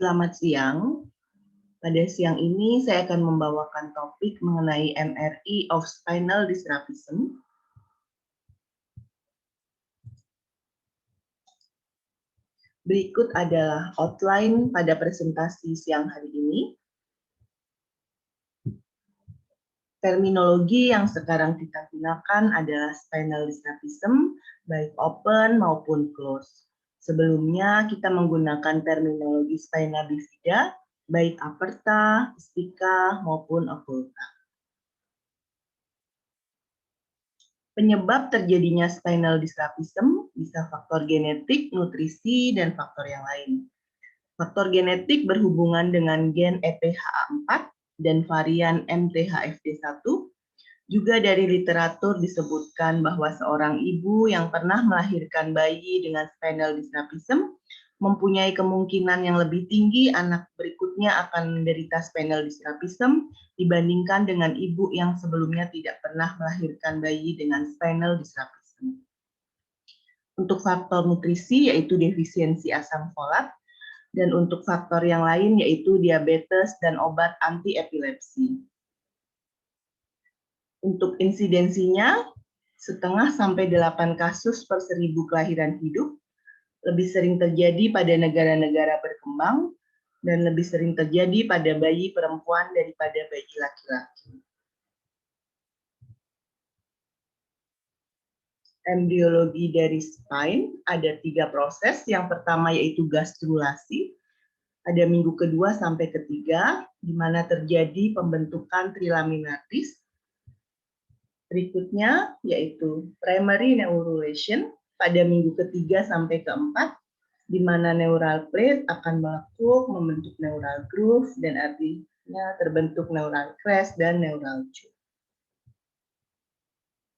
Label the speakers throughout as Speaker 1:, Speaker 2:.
Speaker 1: Selamat siang. Pada siang ini saya akan membawakan topik mengenai MRI of spinal dysraphism. Berikut adalah outline pada presentasi siang hari ini. Terminologi yang sekarang kita gunakan adalah spinal dysraphism, baik open maupun close. Sebelumnya kita menggunakan terminologi spina bifida, baik aperta, spika, maupun occulta. Penyebab terjadinya spinal dysraphism bisa faktor genetik, nutrisi, dan faktor yang lain. Faktor genetik berhubungan dengan gen EPHA4 dan varian MTHFD1. Juga dari literatur disebutkan bahwa seorang ibu yang pernah melahirkan bayi dengan spinal dysraphism mempunyai kemungkinan yang lebih tinggi anak berikutnya akan menderita spinal dysraphism dibandingkan dengan ibu yang sebelumnya tidak pernah melahirkan bayi dengan spinal dysraphism. Untuk faktor nutrisi yaitu defisiensi asam folat, dan untuk faktor yang lain yaitu diabetes dan obat anti-epilepsi. Untuk insidensinya, 0,5–8 kasus per 1.000 kelahiran hidup, lebih sering terjadi pada negara-negara berkembang, dan lebih sering terjadi pada bayi perempuan daripada bayi laki-laki. Embriologi dari spine ada 3 proses. Yang pertama yaitu gastrulasi, ada minggu kedua sampai ketiga, di mana terjadi pembentukan trilaminatis. Berikutnya yaitu primary neurulation pada minggu ketiga sampai keempat, di mana neural plate akan melekuk membentuk neural groove dan artinya terbentuk neural crest dan neural tube.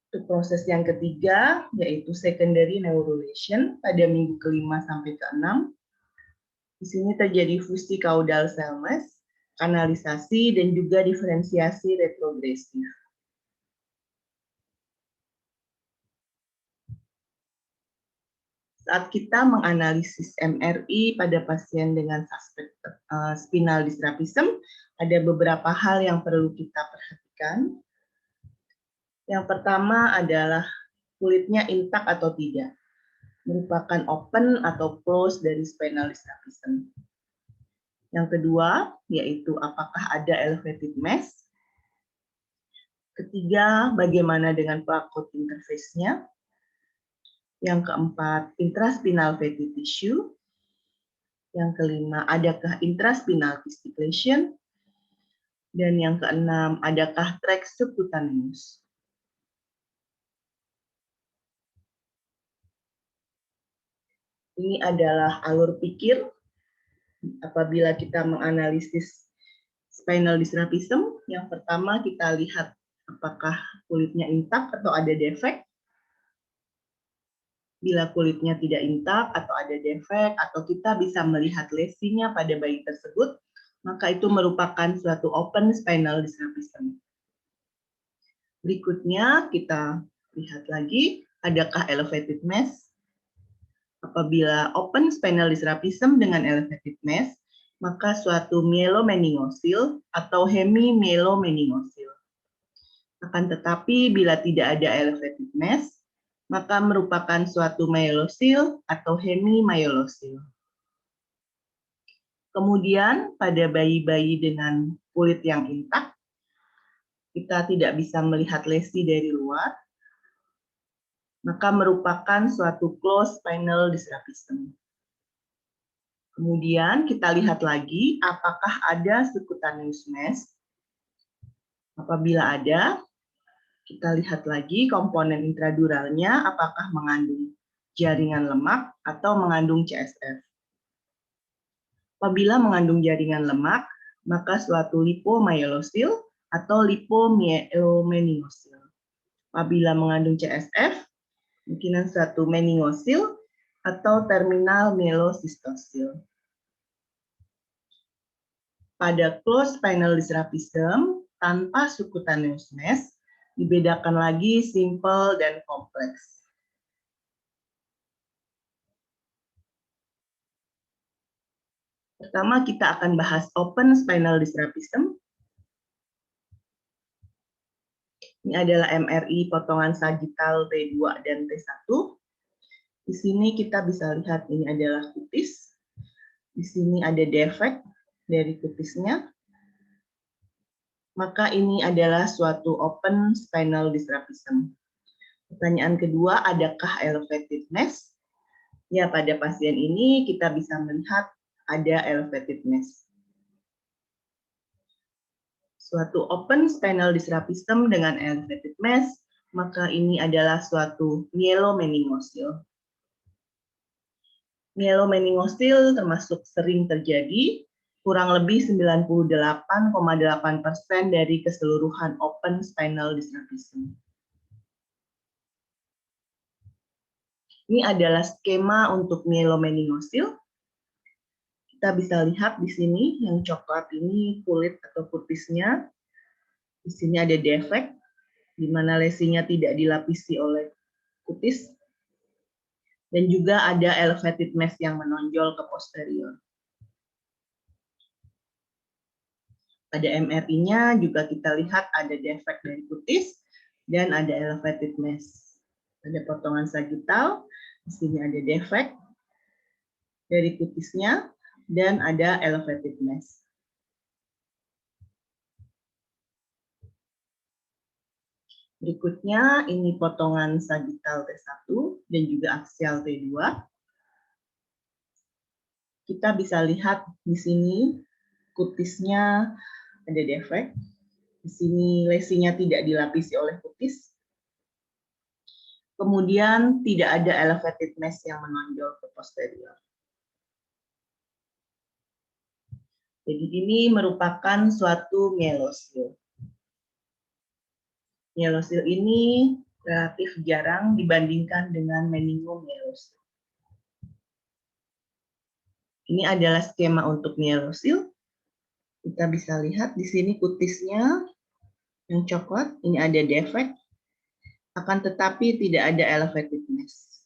Speaker 1: Untuk proses yang ketiga yaitu secondary neurulation pada minggu kelima sampai keenam. Di sini terjadi fusi caudal cell mass, kanalisasi, dan juga diferensiasi retrogresif. Saat kita menganalisis MRI pada pasien dengan suspek spinal dysraphism, ada beberapa hal yang perlu kita perhatikan. Yang pertama adalah kulitnya intak atau tidak, merupakan open atau close dari spinal dysraphism. Yang kedua, yaitu apakah ada elevated mass. Ketiga, bagaimana dengan plaque interface-nya. Yang keempat, intraspinal fatty tissue. Yang kelima, adakah intraspinal tissue lesion. Dan yang keenam, adakah tract subcutaneous. Ini adalah alur pikir apabila kita menganalisis spinal dysraphism. Yang pertama kita lihat apakah kulitnya intak atau ada defek. Bila kulitnya tidak intak atau ada defek, atau kita bisa melihat lesinya pada bayi tersebut, maka itu merupakan suatu open spinal dysraphism. Berikutnya kita lihat lagi, adakah elevated mass. Apabila open spinal dysraphism dengan elevated mass, maka suatu myelomeningocele atau hemimyelomeningocele. Akan tetapi bila tidak ada elevated mass, maka merupakan suatu myelocele atau hemimyelocele. Kemudian pada bayi-bayi dengan kulit yang intak, kita tidak bisa melihat lesi dari luar, maka merupakan suatu closed spinal dysraphism. Kemudian kita lihat lagi apakah ada subcutaneous mass. Apabila ada, kita lihat lagi komponen intraduralnya apakah mengandung jaringan lemak atau mengandung CSF. Apabila mengandung jaringan lemak, maka suatu lipomyelocele atau lipomyelomeningocele. Apabila mengandung CSF, kemungkinan suatu meningocele atau terminal myelocystocele. Pada closed spinal dysraphism tanpa subcutaneous mass, dibedakan lagi simple dan kompleks. Pertama, kita akan bahas open spinal dysraphism. Ini adalah MRI potongan sagittal T2 dan T1. Di sini kita bisa lihat ini adalah kutis. Di sini ada defek dari kutisnya. Maka ini adalah suatu open spinal dysraphism. Pertanyaan kedua, adakah elevated mass? Ya, pada pasien ini kita bisa melihat ada elevated mass. Suatu open spinal dysraphism dengan elevated mass, maka ini adalah suatu myelomeningocele. Myelomeningocele termasuk sering terjadi, kurang lebih 98,8% dari keseluruhan open spinal dysraphism. Ini adalah skema untuk myelomeningocele. Kita bisa lihat di sini yang coklat ini kulit atau kutisnya. Di sini ada defek, di mana lesinya tidak dilapisi oleh kutis. Dan juga ada elevated mass yang menonjol ke posterior. Pada MRI-nya juga kita lihat ada defek dari kutis dan ada elevated mass. Pada potongan sagittal, di sini ada defek dari kutisnya dan ada elevated mass. Berikutnya ini potongan sagittal T1 dan juga aksial T2. Kita bisa lihat di sini kutisnya ada defek. Di sini lesinya tidak dilapisi oleh kutis. Kemudian tidak ada elevated mass yang menonjol ke posterior. Jadi ini merupakan suatu mielosil. Mielosil ini relatif jarang dibandingkan dengan meningomielosil. Ini adalah skema untuk mielosil. Kita bisa lihat di sini kutisnya yang coklat, ini ada defek, akan tetapi tidak ada elevated mass.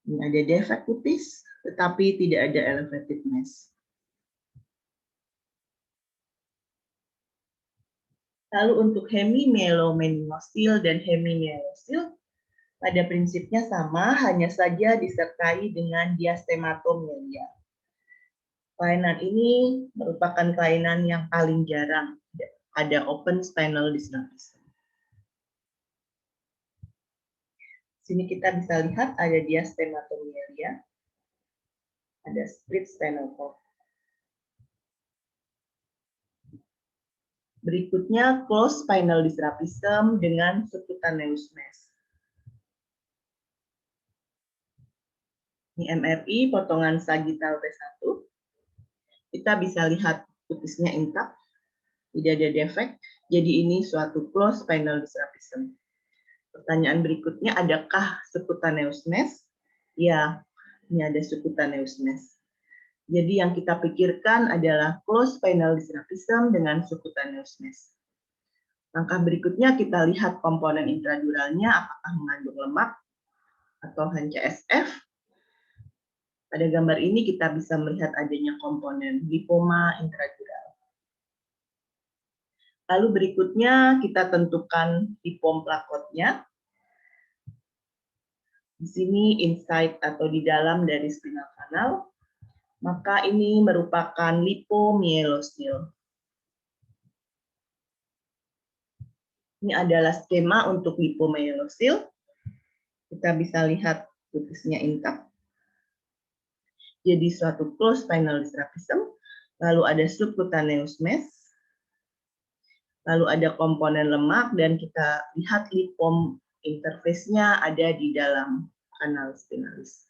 Speaker 1: Ini ada defek kutis, tetapi tidak ada elevated mass. Lalu untuk hemimyelomeningocele dan hemimyelosil, pada prinsipnya sama, hanya saja disertai dengan diastematomyelia. Kelainan ini merupakan kelainan yang paling jarang ada open spinal dysraphism. Sini kita bisa lihat ada diastematomyelia, ada split spinal cord. Berikutnya closed spinal dysraphism dengan subcutaneous mass. Ini MRI potongan sagittal T1. Kita bisa lihat kutisnya intak, tidak ada defek. Jadi ini suatu closed spinal dysraphism. Pertanyaan berikutnya, adakah subcutaneous mass? Ya, ini ada subcutaneous mass. Jadi yang kita pikirkan adalah closed spinal dysraphism dengan subcutaneous mass. Langkah berikutnya kita lihat komponen intraduralnya apakah mengandung lemak atau hanya CSF. Pada gambar ini kita bisa melihat adanya komponen lipoma intradural. Lalu berikutnya kita tentukan lipom plakotnya. Di sini inside atau di dalam dari spinal canal. Maka ini merupakan lipomyelosil. Ini adalah skema untuk lipomyelosil. Kita bisa lihat kutisnya intak. Jadi suatu closed spinal dysraphism. Lalu ada subcutaneous mass. Lalu ada komponen lemak dan kita lihat lipom interface-nya ada di dalam kanal spinalis.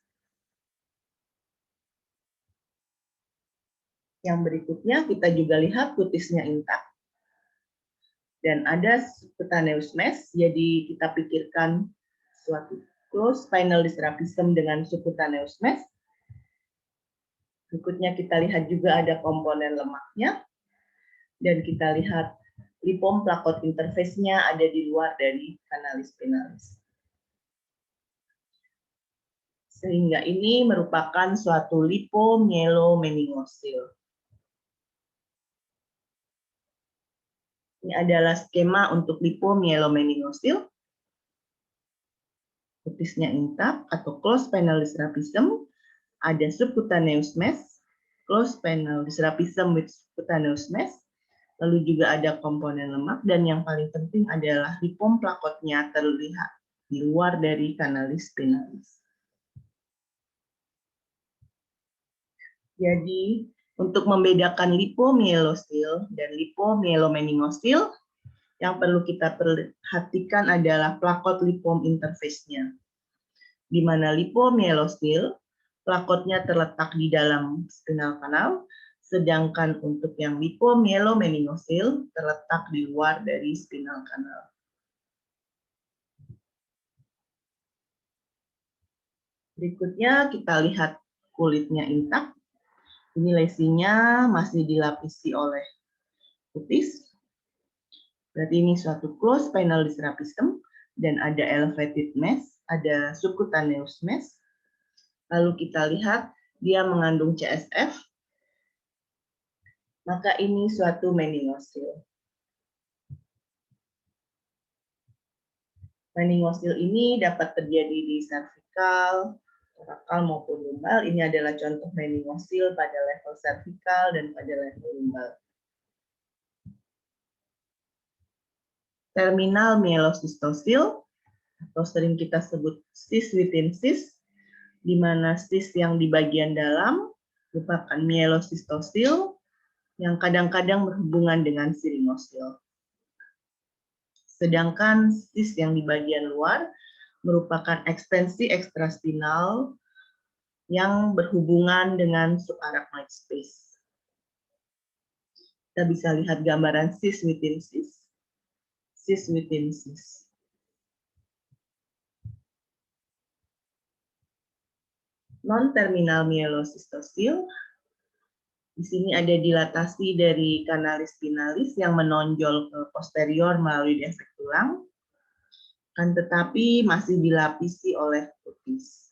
Speaker 1: Yang berikutnya kita juga lihat kutisnya intak. Dan ada subcutaneous mass, jadi kita pikirkan suatu closed spinal dysraphism dengan subcutaneous mass. Berikutnya kita lihat juga ada komponen lemaknya. Dan kita lihat lipom plakot interface-nya ada di luar dari kanalis spinalis. Sehingga ini merupakan suatu lipomyelomeningosil. Ini adalah skema untuk lipomyelomeningosil. Kutisnya intak atau closed panel dysraphism, ada subcutaneous mass, closed panel dysraphism with subcutaneous mass, lalu juga ada komponen lemak, dan yang paling penting adalah lipom plakotnya terlihat di luar dari kanalis spinalis. Jadi, untuk membedakan lipomyelosil dan lipomyelomeningosil, yang perlu kita perhatikan adalah plakot lipom interface-nya. Di mana lipomyelosil, plakotnya terletak di dalam spinal kanal, sedangkan untuk yang lipomyelomeningosil terletak di luar dari spinal kanal. Berikutnya kita lihat kulitnya intak. Ini lesinya masih dilapisi oleh kutis. Berarti ini suatu closed panel dysraphism dan ada elevated mass, ada subcutaneous mass. Lalu kita lihat dia mengandung CSF. Maka ini suatu meningosil. Meningosil ini dapat terjadi di servikal, torakal maupun lumbal. Ini adalah contoh meningosil pada level servikal dan pada level lumbal. Terminal myelocistosil atau sering kita sebut cis within cis, di mana cis yang di bagian dalam merupakan myelocistosil yang kadang-kadang berhubungan dengan siringosil. Sedangkan cis yang di bagian luar merupakan ekstensi ekstraspinal yang berhubungan dengan subarachnoid space. Kita bisa lihat gambaran cis within cis, cis within cis. Non-terminal myelocistosil, di sini ada dilatasi dari kanalis spinalis yang menonjol ke posterior melalui defek tulang, kan tetapi masih dilapisi oleh kutis.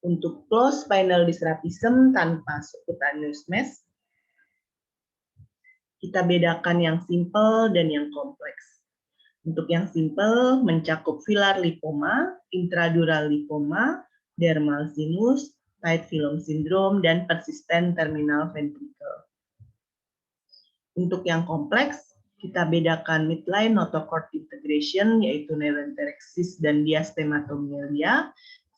Speaker 1: Untuk closed spinal dysraphism tanpa subcutaneous mass, kita bedakan yang simple dan yang kompleks. Untuk yang simple mencakup filar lipoma, intradural lipoma, dermal sinus, tight film syndrome, dan persistent terminal ventricle. Untuk yang kompleks, kita bedakan midline notochord integration, yaitu neuroentereksis dan diastematomyelia,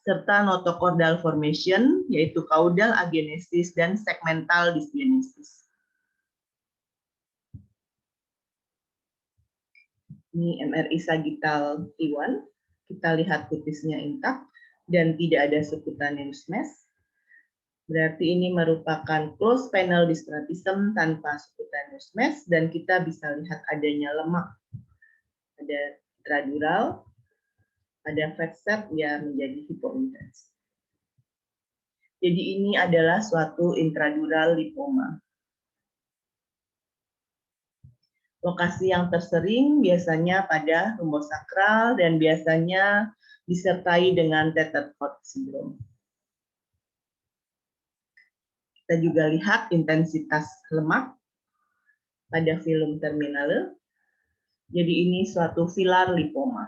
Speaker 1: serta notochordal formation, yaitu caudal agenesis dan segmental dysgenesis. Ini MRI sagittal T1, kita lihat kutisnya intak dan tidak ada subcutaneous mass. Berarti ini merupakan closed panel dysraphism tanpa subcutaneous mass dan kita bisa lihat adanya lemak. Ada intradural, ada fat cell yang menjadi hipointens. Jadi ini adalah suatu intradural lipoma. Lokasi yang tersering biasanya pada lumbosakral dan biasanya disertai dengan Tetherford syndrome. Kita juga lihat intensitas lemak pada filum terminale. Jadi ini suatu filar lipoma.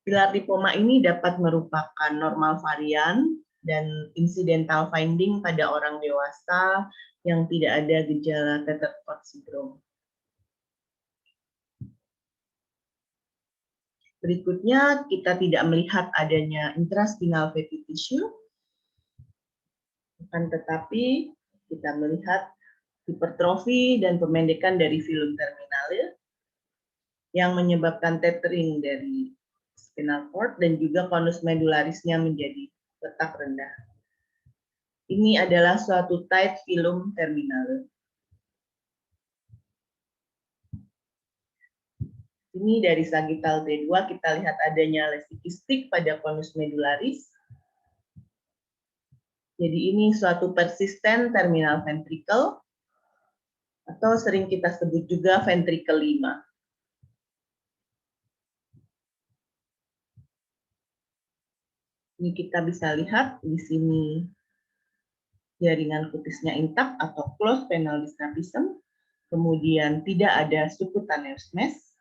Speaker 1: Filar lipoma ini dapat merupakan normal varian dan incidental finding pada orang dewasa yang tidak ada gejala Tetherford syndrome. Berikutnya, kita tidak melihat adanya intraspinal fatty tissue, akan tetapi kita melihat hipertrofi dan pemendekan dari filum terminale yang menyebabkan tethering dari spinal cord dan juga konus medularisnya menjadi letak rendah. Ini adalah suatu tight filum terminale. Ini dari sagittal T2 kita lihat adanya lesi kistik pada konus medularis. Jadi ini suatu persisten terminal ventricle. atau sering kita sebut juga ventricle 5. Ini kita bisa lihat di sini jaringan kutisnya intak atau closed penile dysraphism, kemudian tidak ada subcutaneous mass,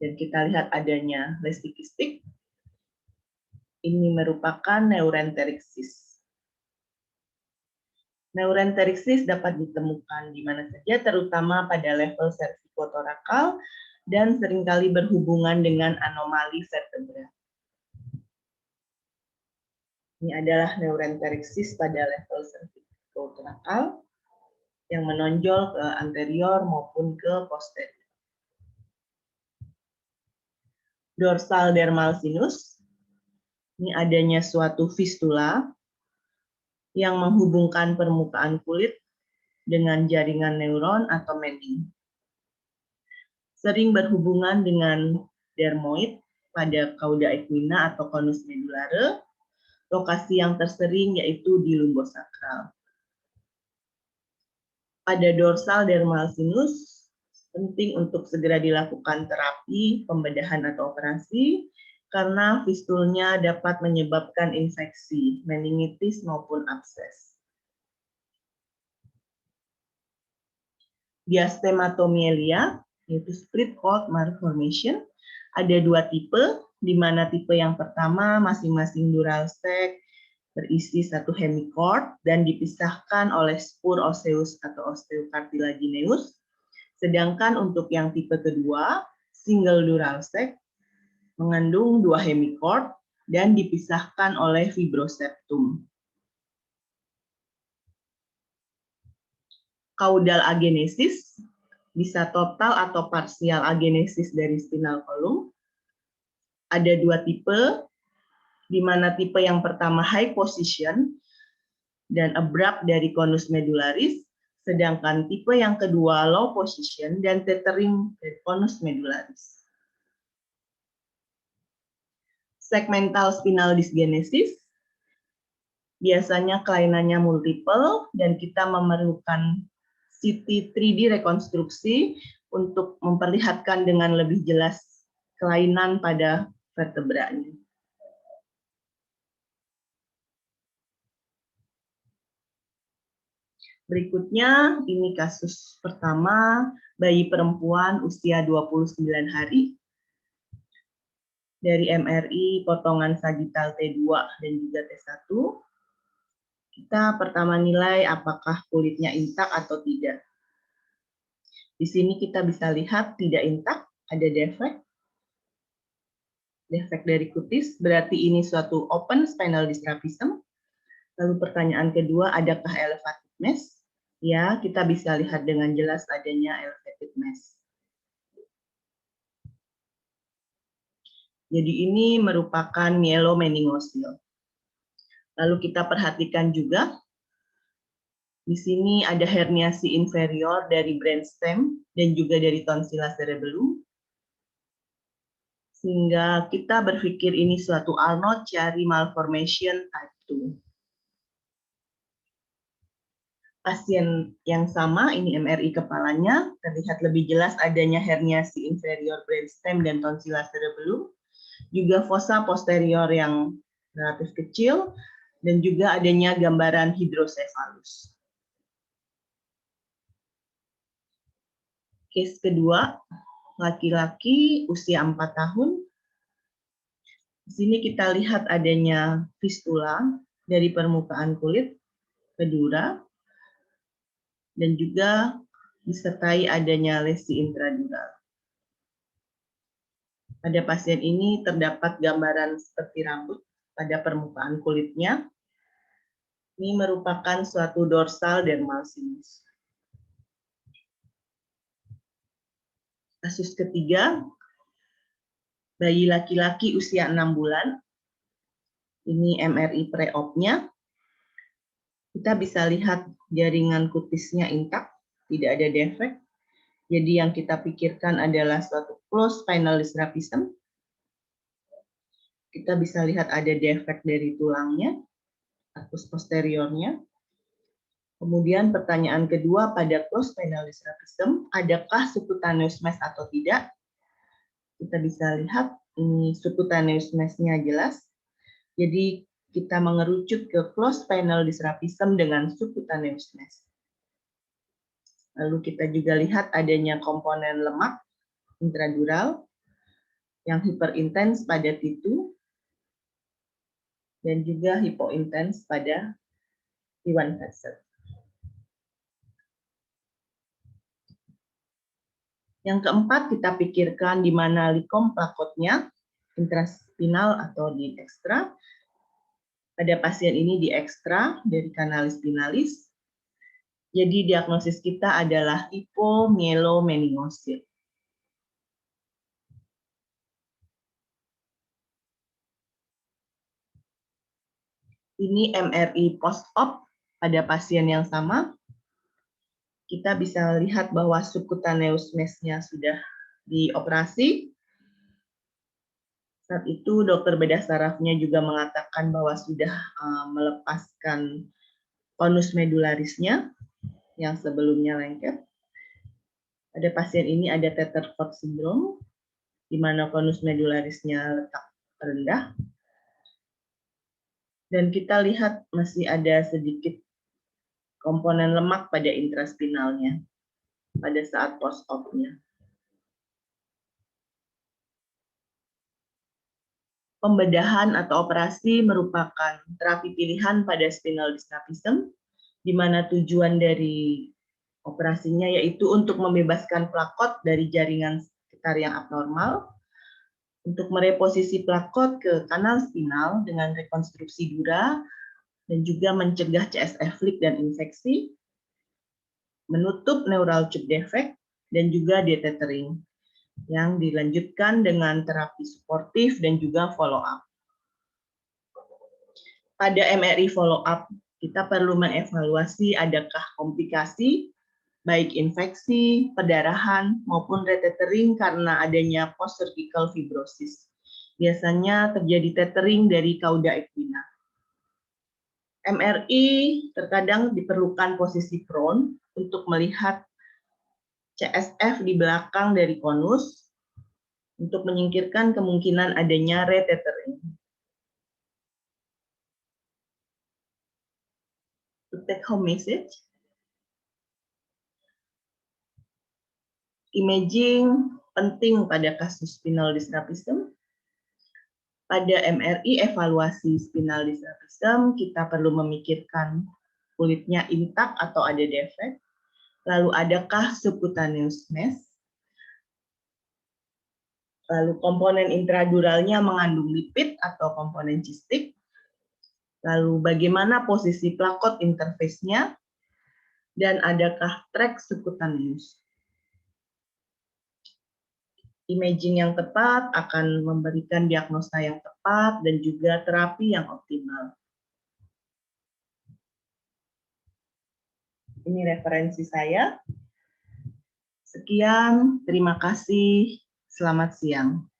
Speaker 1: dan kita lihat adanya lesi kistik. Ini merupakan neuroenterictis. Neuroenterictis dapat ditemukan di mana saja, terutama pada level cervicotorakal dan seringkali berhubungan dengan anomali vertebra. Ini adalah neuroenterictis pada level cervicotorakal yang menonjol ke anterior maupun ke posterior. Dorsal dermal sinus, ini adanya suatu fistula yang menghubungkan permukaan kulit dengan jaringan neuron atau mending. Sering berhubungan dengan dermoid pada cauda equina atau conus medulare. Lokasi yang tersering yaitu di lumbosakral. Pada dorsal dermal sinus, penting untuk segera dilakukan terapi, pembedahan atau operasi, karena fistulnya dapat menyebabkan infeksi, meningitis maupun abses. Diastematomyelia, yaitu split cord malformation, ada dua tipe, di mana tipe yang pertama masing-masing dural sac berisi satu hemichord dan dipisahkan oleh spur osseus atau osteocartilagineus. Sedangkan untuk yang tipe kedua, single dural sac, mengandung dua hemichord dan dipisahkan oleh fibroseptum. Caudal agenesis bisa total atau parsial agenesis dari spinal column. Ada dua tipe, di mana tipe yang pertama high position dan abrupt dari conus medullaris, sedangkan tipe yang kedua low position dan tethering dari conus medullaris. Segmental spinal dysgenesis, biasanya kelainannya multiple dan kita memerlukan CT 3D rekonstruksi untuk memperlihatkan dengan lebih jelas kelainan pada vertebranya. Berikutnya, ini kasus pertama, bayi perempuan usia 29 hari, dari MRI potongan sagital T2 dan juga T1. Kita pertama nilai apakah kulitnya intak atau tidak. Di sini kita bisa lihat tidak intak, ada defek. Defek dari kutis, berarti ini suatu open spinal dysraphism. Lalu pertanyaan kedua, adakah elevated mass? Ya, kita bisa lihat dengan jelas adanya elevated mass. Jadi ini merupakan myelomeningocele. Lalu kita perhatikan juga, di sini ada herniasi inferior dari brainstem dan juga dari tonsilla cerebellum. Sehingga kita berpikir ini suatu Arnold-Chiari malformation type 2. Pasien yang sama, ini MRI kepalanya, terlihat lebih jelas adanya herniasi inferior brainstem dan tonsilla cerebellum, juga fossa posterior yang relatif kecil, dan juga adanya gambaran hidrosefalus. Case kedua, laki-laki usia 4 tahun. Di sini kita lihat adanya fistula dari permukaan kulit ke dura, dan juga disertai adanya lesi intradural. Pada pasien ini terdapat gambaran seperti rambut pada permukaan kulitnya. Ini merupakan suatu dorsal dermal sinus. Kasus ketiga, bayi laki-laki usia 6 bulan. Ini MRI pre-op-nya. Kita bisa lihat jaringan kutisnya intak, tidak ada defek. Jadi yang kita pikirkan adalah suatu closed spinal dysraphism. Kita bisa lihat ada defek dari tulangnya, arcus posteriornya. Kemudian pertanyaan kedua pada closed spinal dysraphism, adakah subcutaneous mass atau tidak? Kita bisa lihat ini subcutaneous mass-nya jelas. Jadi kita mengerucut ke closed spinal dysraphism dengan subcutaneous mass. Lalu kita juga lihat adanya komponen lemak intradural yang hiperintens pada T2 dan juga hipointens pada T1 fat cell. Yang keempat, kita pikirkan di mana likom plakotnya, intraspinal atau di ekstra. Pada pasien ini di ekstra dari kanalis spinalis. Jadi diagnosis kita adalah hipomyelomeningocele. Ini MRI post-op pada pasien yang sama. Kita bisa lihat bahwa subcutaneous mass-nya sudah dioperasi. Saat itu dokter bedah sarafnya juga mengatakan bahwa sudah melepaskan konus medularisnya yang sebelumnya lengket. Pada pasien ini ada Tetherford syndrome, di mana konus medularisnya letak rendah. Dan kita lihat masih ada sedikit komponen lemak pada intraspinalnya pada saat post-op-nya. Pembedahan atau operasi merupakan terapi pilihan pada spinal dysraphism, di mana tujuan dari operasinya yaitu untuk membebaskan plakot dari jaringan sekitar yang abnormal, untuk mereposisi plakot ke kanal spinal dengan rekonstruksi dura, dan juga mencegah CSF leak dan infeksi, menutup neural tube defect, dan juga detethering, yang dilanjutkan dengan terapi suportif dan juga follow-up. Pada MRI follow-up, kita perlu mengevaluasi adakah komplikasi, baik infeksi, perdarahan, maupun retethering karena adanya post-surgical fibrosis. Biasanya terjadi tethering dari cauda equina. MRI terkadang diperlukan posisi prone untuk melihat CSF di belakang dari konus untuk menyingkirkan kemungkinan adanya retethering. To take home message, imaging penting pada kasus spinal dysraphism. Pada MRI evaluasi spinal dysraphism, kita perlu memikirkan kulitnya intak atau ada defek, lalu adakah subcutaneous mass, lalu komponen intraduralnya mengandung lipid atau komponen cistik, lalu bagaimana posisi plakot interface-nya, dan adakah trek subcutaneous. Imaging yang tepat akan memberikan diagnosa yang tepat dan juga terapi yang optimal. Ini referensi saya. Sekian, terima kasih. Selamat siang.